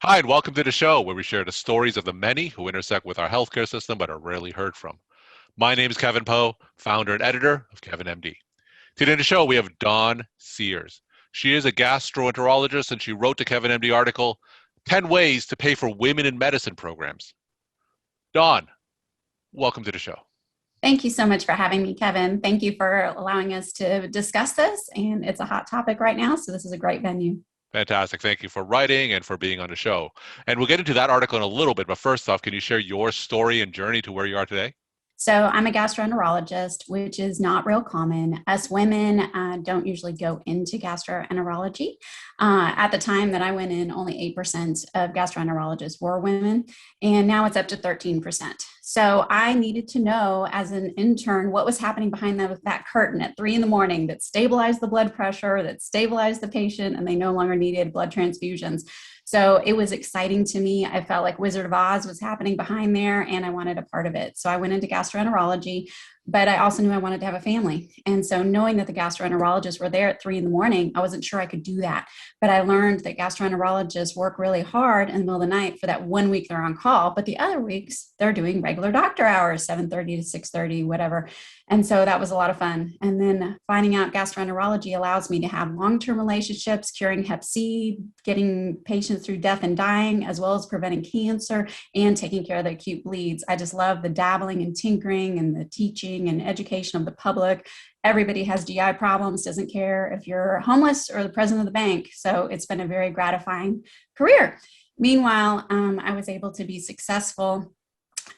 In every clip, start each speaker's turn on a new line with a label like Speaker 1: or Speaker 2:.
Speaker 1: Hi, and welcome to the show where we share the stories of the many who intersect with our healthcare system but are rarely heard from. My name is Kevin Poe, founder and editor of Kevin MD. Today in the show, we have Dawn Sears. She is a gastroenterologist and she wrote the Kevin MD article, 10 Ways to Pay for Women in Medicine Programs. Dawn, welcome to the show.
Speaker 2: Thank you so much for having me, Kevin. Thank you for allowing us to discuss this. And it's a hot topic right now, so this is a great venue.
Speaker 1: Fantastic. Thank you for writing and for being on the show. And we'll get into that article in a little bit, but first off, can you share your story and journey to where you are today?
Speaker 2: So I'm a gastroenterologist, which is not real common. Us women don't usually go into gastroenterology. At the time that I went in, only 8% of gastroenterologists were women, and now it's up to 13%. So I needed to know as an intern what was happening behind that curtain at 3 a.m. that stabilized the blood pressure, that stabilized the patient, and they no longer needed blood transfusions. So it was exciting to me. I felt like Wizard of Oz was happening behind there and I wanted a part of it. So I went into gastroenterology, but I also knew I wanted to have a family. And so knowing that the gastroenterologists were there at 3 a.m, I wasn't sure I could do that. But I learned that gastroenterologists work really hard in the middle of the night for that 1 week they're on call, but the other weeks they're doing regular doctor hours, 7:30 to 6:30, whatever. And so that was a lot of fun. And then finding out gastroenterology allows me to have long-term relationships, curing Hep C, getting patients through death and dying, as well as preventing cancer and taking care of the acute bleeds. I just love the dabbling and tinkering and the teaching and education of the public. Everybody has GI problems, doesn't care if you're homeless or the president of the bank. So it's been a very gratifying career. Meanwhile, I was able to be successful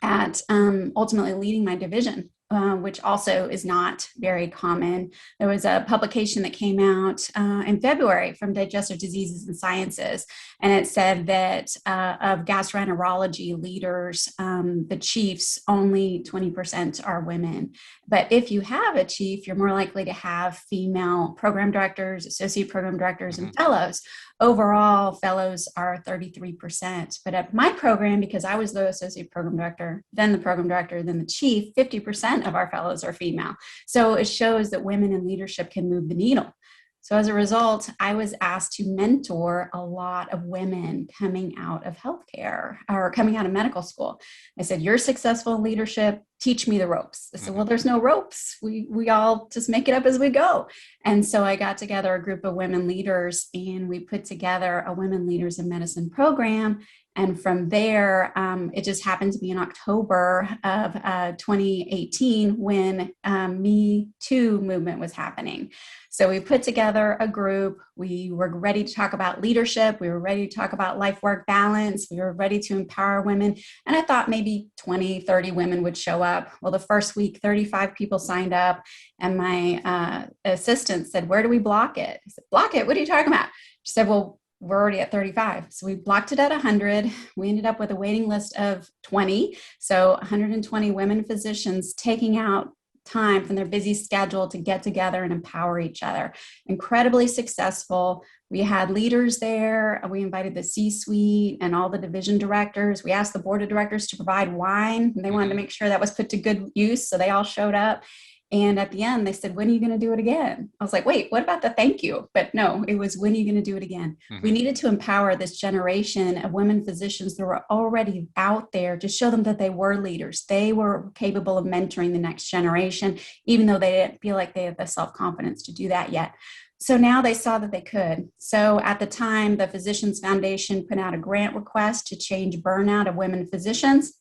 Speaker 2: at ultimately leading my division, which also is not very common. There was a publication that came out in February from Digestive Diseases and Sciences, and it said that of gastroenterology leaders, the chiefs, only 20% are women. But if you have a chief, you're more likely to have female program directors, associate program directors, and fellows. Overall, fellows are 33%. But at my program, because I was the associate program director, then the program director, then the chief, 50% of our fellows are female. So it shows that women in leadership can move the needle. So as a result, I was asked to mentor a lot of women coming out of healthcare or coming out of medical school. I said, you're successful in leadership, teach me the ropes. I said, well, there's no ropes. We all just make it up as we go. And so I got together a group of women leaders and we put together a Women Leaders in Medicine program. And from there, it just happened to be in October of 2018 when Me Too movement was happening. So we put together a group. We were ready to talk about leadership. We were ready to talk about life-work balance. We were ready to empower women. And I thought maybe 20, 30 women would show up. Well, the first week, 35 people signed up. And my assistant said, where do we block it? I said, block it? What are you talking about? She said, well, we're already at 35. So we blocked it at 100. We ended up with a waiting list of 20. So 120 women physicians taking out time from their busy schedule to get together and empower each other. Incredibly successful. We had leaders there. We invited the C-suite and all the division directors. We asked the board of directors to provide wine, and they wanted to make sure that was put to good use. So they all showed up. And at the end, they said, when are you going to do it again? I was like, wait, what about the thank you? But no, it was, when are you going to do it again? We needed to empower this generation of women physicians that were already out there to show them that they were leaders. They were capable of mentoring the next generation, even though they didn't feel like they had the self-confidence to do that yet. So now they saw that they could. So at the time, the Physicians Foundation put out a grant request to change burnout of women physicians.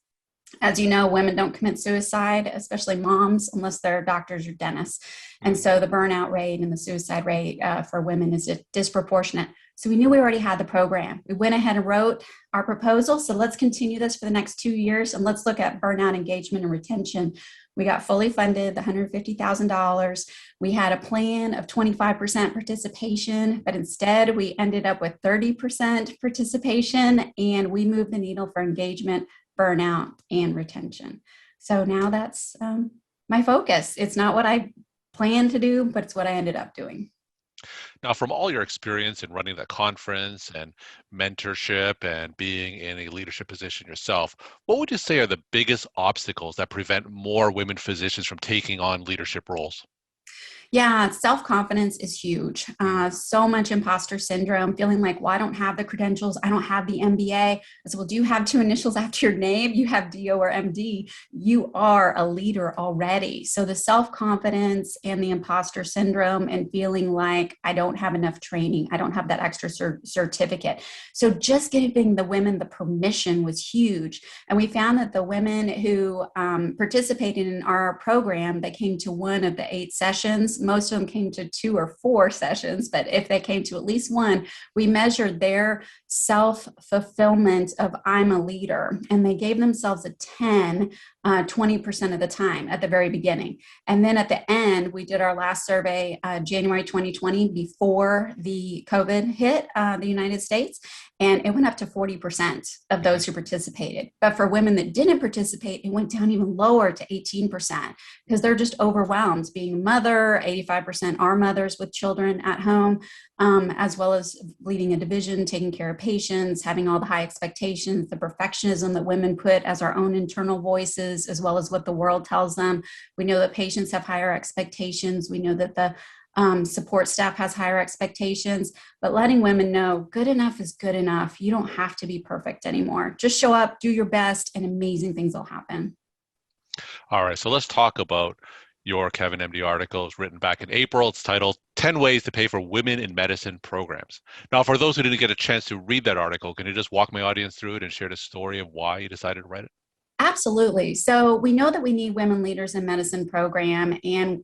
Speaker 2: As you know, women don't commit suicide, especially moms, unless they're doctors or dentists. And so the burnout rate and the suicide rate for women is disproportionate. So we knew we already had the program. We went ahead and wrote our proposal. So let's continue this for the next 2 years and let's look at burnout engagement and retention. We got fully funded, the $150,000. We had a plan of 25% participation, but instead we ended up with 30% participation and we moved the needle for engagement, burnout, and retention. So now that's my focus. It's not what I planned to do, but it's what I ended up doing.
Speaker 1: Now, from all your experience in running the conference and mentorship and being in a leadership position yourself, what would you say are the biggest obstacles that prevent more women physicians from taking on leadership roles?
Speaker 2: Yeah, self-confidence is huge.
Speaker 1: Mm,
Speaker 2: So much imposter syndrome, feeling like, well, I don't have the credentials. I don't have the MBA. I said, well, do you have two initials after your name? You have DO or MD. You are a leader already. So the self-confidence and the imposter syndrome and feeling like I don't have enough training. I don't have that extra certificate. So just giving the women the permission was huge. And we found that the women who participated in our program, they came to one of the 8 sessions. Most of them came to 2 or 4 sessions, but if they came to at least one, we measured their self-fulfillment of I'm a leader, and they gave themselves a 10 20% of the time at the very beginning. And then at the end, we did our last survey, January 2020, before the COVID hit the United States. And it went up to 40% of those who participated. But for women that didn't participate, it went down even lower to 18% because they're just overwhelmed. Being a mother, 85% are mothers with children at home, as well as leading a division, taking care of patients, having all the high expectations, the perfectionism that women put as our own internal voices, as well as what the world tells them. We know that patients have higher expectations. We know that the support staff has higher expectations, but letting women know good enough is good enough. You don't have to be perfect anymore. Just show up, do your best, and amazing things will happen.
Speaker 1: All right, so let's talk about your Kevin MD article. It's written back in April. It's titled 10 Ways to Pay for Women in Medicine Programs. Now, for those who didn't get a chance to read that article, can you just walk my audience through it and share the story of why you decided to write it?
Speaker 2: Absolutely. So we know that we need women leaders in medicine program and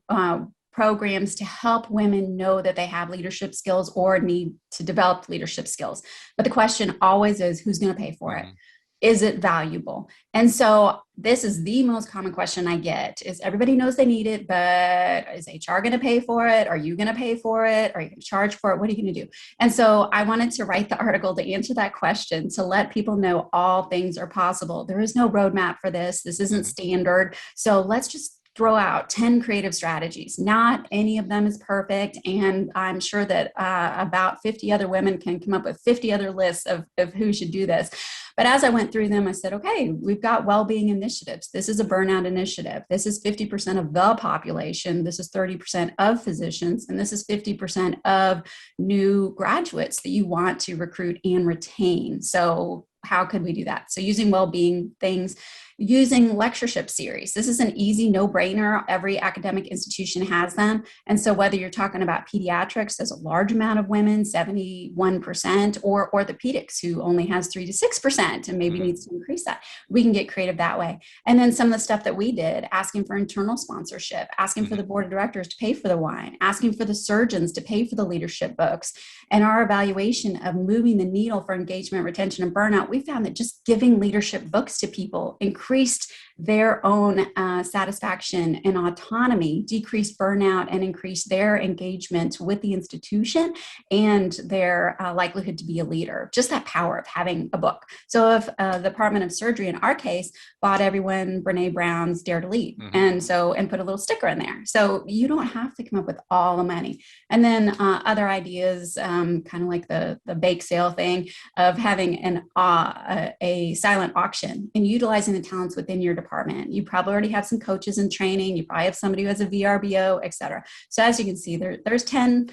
Speaker 2: programs to help women know that they have leadership skills or need to develop leadership skills. But the question always is, who's going to pay for it?
Speaker 1: Mm-hmm.
Speaker 2: Is it valuable? And so this is the most common question I get is everybody knows they need it, but is HR going to pay for it? Are you going to pay for it? Are you going to charge for it? What are you going to do? And so I wanted to write the article to answer that question, to let people know all things are possible. There is no roadmap for this. This isn't standard. So let's just throw out 10 creative strategies. Not any of them is perfect. And I'm sure that about 50 other women can come up with 50 other lists of who should do this. But as I went through them, I said, okay, we've got well-being initiatives. This is a burnout initiative. This is 50% of the population. This is 30% of physicians. And this is 50% of new graduates that you want to recruit and retain. So how could we do that? So using well-being things, using lectureship series. This is an easy no-brainer. Every academic institution has them. And so whether you're talking about pediatrics, there's a large amount of women, 71%, or orthopedics who only has 3 to 6% and maybe needs to increase that. We can get creative that way. And then some of the stuff that we did, asking for internal sponsorship, asking for the board of directors to pay for the wine, asking for the surgeons to pay for the leadership books. And our evaluation of moving the needle for engagement, retention, and burnout, we found that just giving leadership books to people increased their own satisfaction and autonomy, decreased burnout, and increased their engagement with the institution and their likelihood to be a leader. Just that power of having a book. So if the Department of Surgery, in our case, bought everyone Brene Brown's Dare to Lead, and put a little sticker in there. So you don't have to come up with all the money. And then other ideas, kind of like the bake sale thing of having a silent auction and utilizing the talents within your department. You probably already have some coaches in training. You probably have somebody who has a VRBO, et cetera. So as you can see, there's 10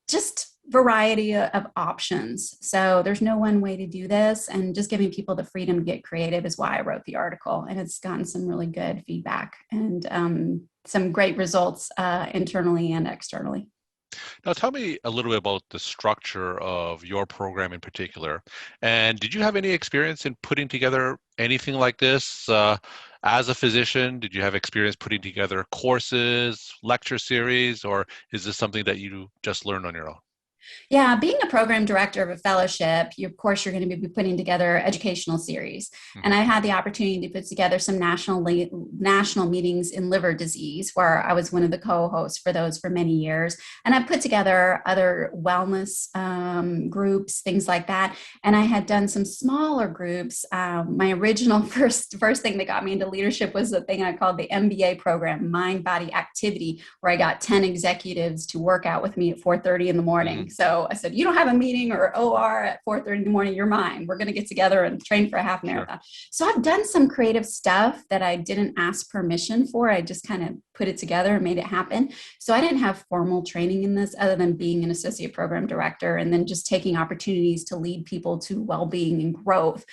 Speaker 2: just variety of options. So there's no one way to do this, and just giving people the freedom to get creative is why I wrote the article. And it's gotten some really good feedback and some great results internally and externally.
Speaker 1: Now, tell me a little bit about the structure of your program in particular. And did you have any experience in putting together anything like this as a physician? Did you have experience putting together courses, lecture series, or is this something that you just learned on your own?
Speaker 2: Yeah, being a program director of a fellowship, of course, you're going to be putting together educational series. And I had the opportunity to put together some national meetings in liver disease, where I was one of the co-hosts for those for many years. And I put together other wellness groups, things like that. And I had done some smaller groups. My original first thing that got me into leadership was the thing I called the MBA program, Mind Body Activity, where I got 10 executives to work out with me at 4:30 in the morning. So I said, you don't have a meeting or OR at 4:30 in the morning, you're mine. We're going to get together and train for a half marathon. Sure. So I've done some creative stuff that I didn't ask permission for. I just kind of put it together and made it happen. So I didn't have formal training in this other than being an associate program director and then just taking opportunities to lead people to well-being and growth.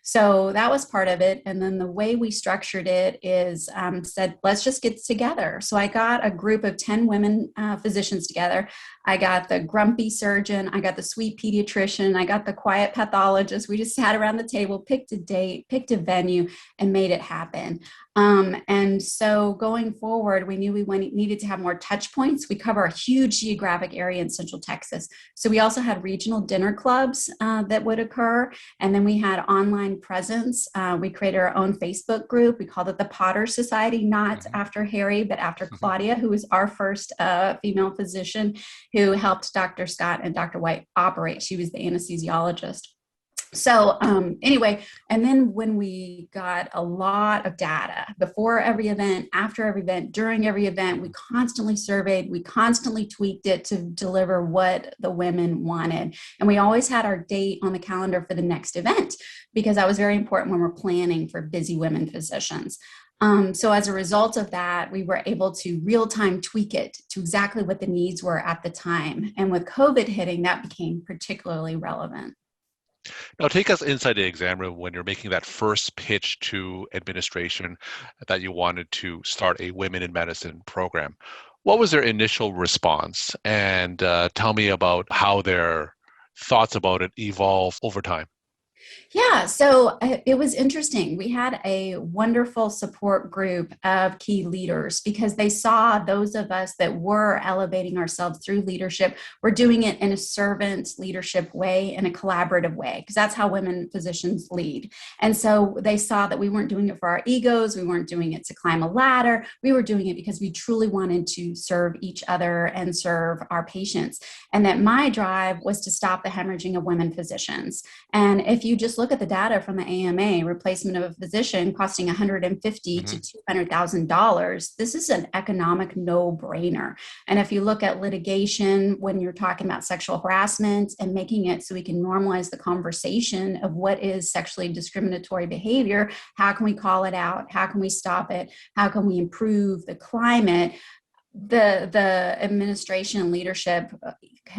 Speaker 2: So that was part of it. And then the way we structured it is said, let's just get together. So I got a group of 10 women physicians together. I got the grumpy surgeon. I got the sweet pediatrician. I got the quiet pathologist. We just sat around the table, picked a date, picked a venue, and made it happen. And so going forward, we knew we needed to have more touch points. We cover a huge geographic area in Central Texas. So we also had regional dinner clubs that would occur. And then we had online presence. We created our own Facebook group. We called it the Potter Society, not after Harry, but after Claudia, who was our first female physician who helped Dr. Scott and Dr. White operate. She was the anesthesiologist. So anyway, and then when we got a lot of data before every event, after every event, during every event, we constantly surveyed, we constantly tweaked it to deliver what the women wanted. And we always had our date on the calendar for the next event because that was very important when we're planning for busy women physicians. So as a result of that, we were able to real-time tweak it to exactly what the needs were at the time. And with COVID hitting, that became particularly relevant.
Speaker 1: Now, take us inside the exam room when you're making that first pitch to administration that you wanted to start a women in medicine program. What was their initial response? And tell me about how their thoughts about it evolved over time.
Speaker 2: Yeah, so it was interesting. We had a wonderful support group of key leaders because they saw those of us that were elevating ourselves through leadership were doing it in a servant leadership way, in a collaborative way, because that's how women physicians lead. And so they saw that we weren't doing it for our egos. We weren't doing it to climb a ladder. We were doing it because we truly wanted to serve each other and serve our patients. And that my drive was to stop the hemorrhaging of women physicians. And if you just look at the data from the AMA, replacement of a physician costing $150,000 to $200,000, this is an economic no-brainer. And if you look at litigation, when you're talking about sexual harassment and making it so we can normalize the conversation of what is sexually discriminatory behavior, how can we call it out? How can we stop it? How can we improve the climate? The administration and leadership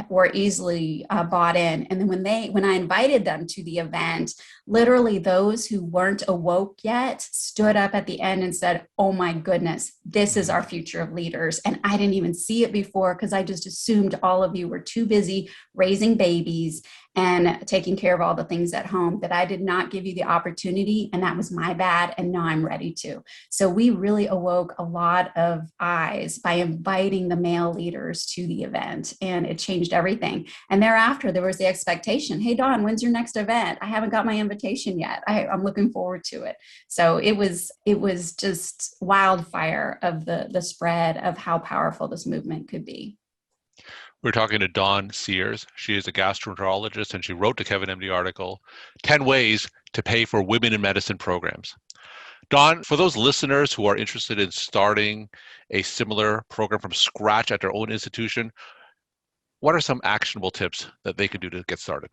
Speaker 2: were easily bought in. And then when I invited them to the event, literally those who weren't awoke yet stood up at the end and said, oh my goodness, this is our future of leaders. And I didn't even see it before because I just assumed all of you were too busy raising babies and taking care of all the things at home, that I did not give you the opportunity, and that was my bad, and now I'm ready to. So we really awoke a lot of eyes by inviting the male leaders to the event, and it changed everything. And thereafter, there was the expectation, hey, Dawn, when's your next event? I haven't got my invitation yet. I'm looking forward to it. So it was just wildfire of the spread of how powerful this movement could be.
Speaker 1: We're talking to Dawn Sears. She is a gastroenterologist, and she wrote the Kevin MD article, 10 Ways to Pay for Women in Medicine Programs. Dawn, for those listeners who are interested in starting a similar program from scratch at their own institution, what are some actionable tips that they can do to get started?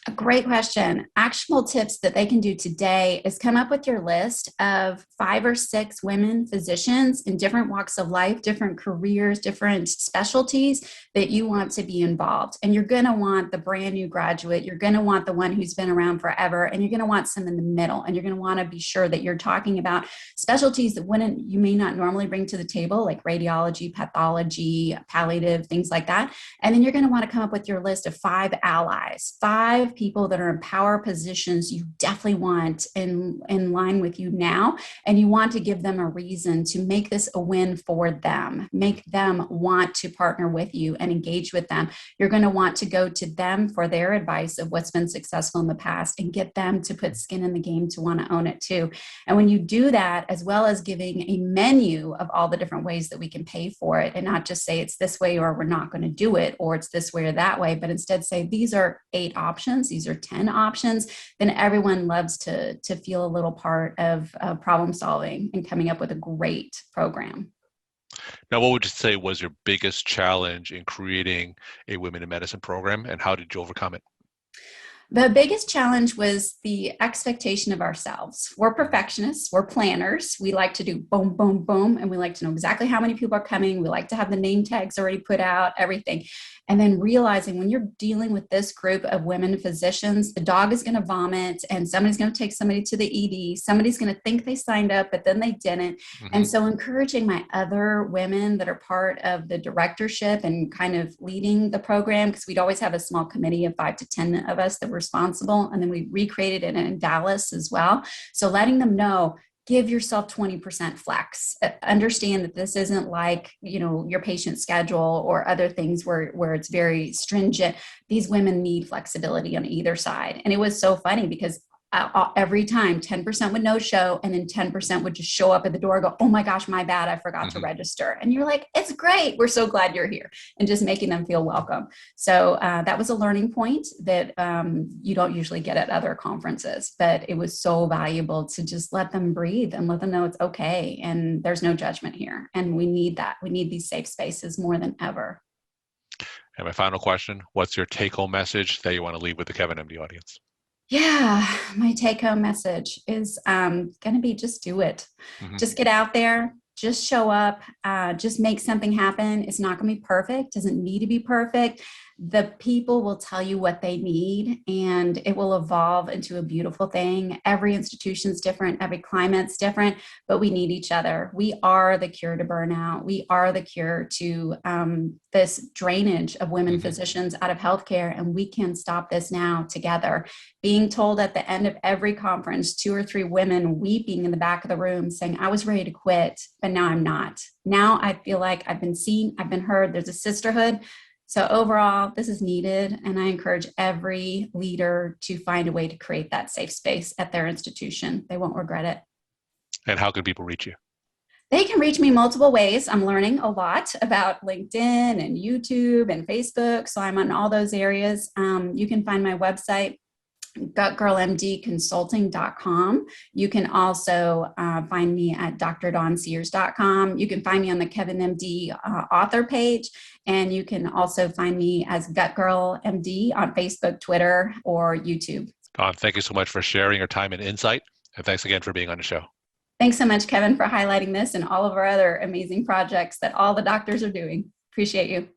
Speaker 2: A great question. Actionable tips that they can do today is come up with your list of 5 or 6 women physicians in different walks of life, different careers, different specialties that you want to be involved. And you're going to want the brand new graduate. You're going to want the one who's been around forever, and you're going to want some in the middle. And you're going to want to be sure that you're talking about specialties that you may not normally bring to the table, like radiology, pathology, palliative, things like that. And then you're going to want to come up with your list of 5 allies, 5 people that are in power positions you definitely want in line with you now, and you want to give them a reason to make this a win for them, make them want to partner with you and engage with them. You're going to want to go to them for their advice of what's been successful in the past and get them to put skin in the game to want to own it too. And when you do that, as well as giving a menu of all the different ways that we can pay for it, and not just say it's this way or we're not going to do it, or it's this way or that way, but instead say these are 8 options, these are 10 options, then everyone loves to feel a little part of problem solving and coming up with a great program.
Speaker 1: Now, what would you say was your biggest challenge in creating a women in medicine program, and how did you overcome it?
Speaker 2: The biggest challenge was the expectation of ourselves. We're perfectionists, we're planners. We like to do boom, boom, boom, and we like to know exactly how many people are coming. We like to have the name tags already put out, everything. And then realizing when you're dealing with this group of women physicians, the dog is going to vomit and somebody's going to take somebody to the ED. Somebody's going to think they signed up, but then they didn't.
Speaker 1: Mm-hmm.
Speaker 2: And so encouraging my other women that are part of the directorship and kind of leading the program, because we'd always have a small committee of 5 to 10 of us that were responsible. And then we recreated it in Dallas as well. So letting them know, give yourself 20% flex. Understand that this isn't like, your patient schedule or other things where it's very stringent. These women need flexibility on either side. And it was so funny because every time 10% would no show, and then 10% would just show up at the door and go, oh my gosh, my bad, I forgot to register. And you're like, it's great, we're so glad you're here, and just making them feel welcome. So that was a learning point that you don't usually get at other conferences, but it was so valuable to just let them breathe and let them know it's okay, and there's no judgment here. And we need that. We need these safe spaces more than ever.
Speaker 1: And my final question, what's your take-home message that you want to leave with the Kevin MD audience?
Speaker 2: Yeah, my take home message is going to be just do it.
Speaker 1: Mm-hmm.
Speaker 2: Just get out there, just show up, just make something happen. It's not going to be perfect, doesn't need to be perfect. The people will tell you what they need, and it will evolve into a beautiful thing. Every institution's different, every climate's different, but we need each other. We are the cure to burnout. We are the cure to this drainage of women physicians out of healthcare, and we can stop this now together. Being told at the end of every conference, 2 or 3 women weeping in the back of the room saying, I was ready to quit, but now I'm not. Now I feel like I've been seen, I've been heard, there's a sisterhood. So overall, this is needed, and I encourage every leader to find a way to create that safe space at their institution. They won't regret it.
Speaker 1: And how can people reach you?
Speaker 2: They can reach me multiple ways. I'm learning a lot about LinkedIn and YouTube and Facebook, so I'm on all those areas. You can find my website, gutgirlmdconsulting.com. You can also find me at drdonsears.com. You can find me on the Kevin MD author page, and you can also find me as Gut Girl MD on Facebook, Twitter, or YouTube.
Speaker 1: Dawn, thank you so much for sharing your time and insight, and thanks again for being on the show.
Speaker 2: Thanks so much, Kevin, for highlighting this and all of our other amazing projects that all the doctors are doing. Appreciate you.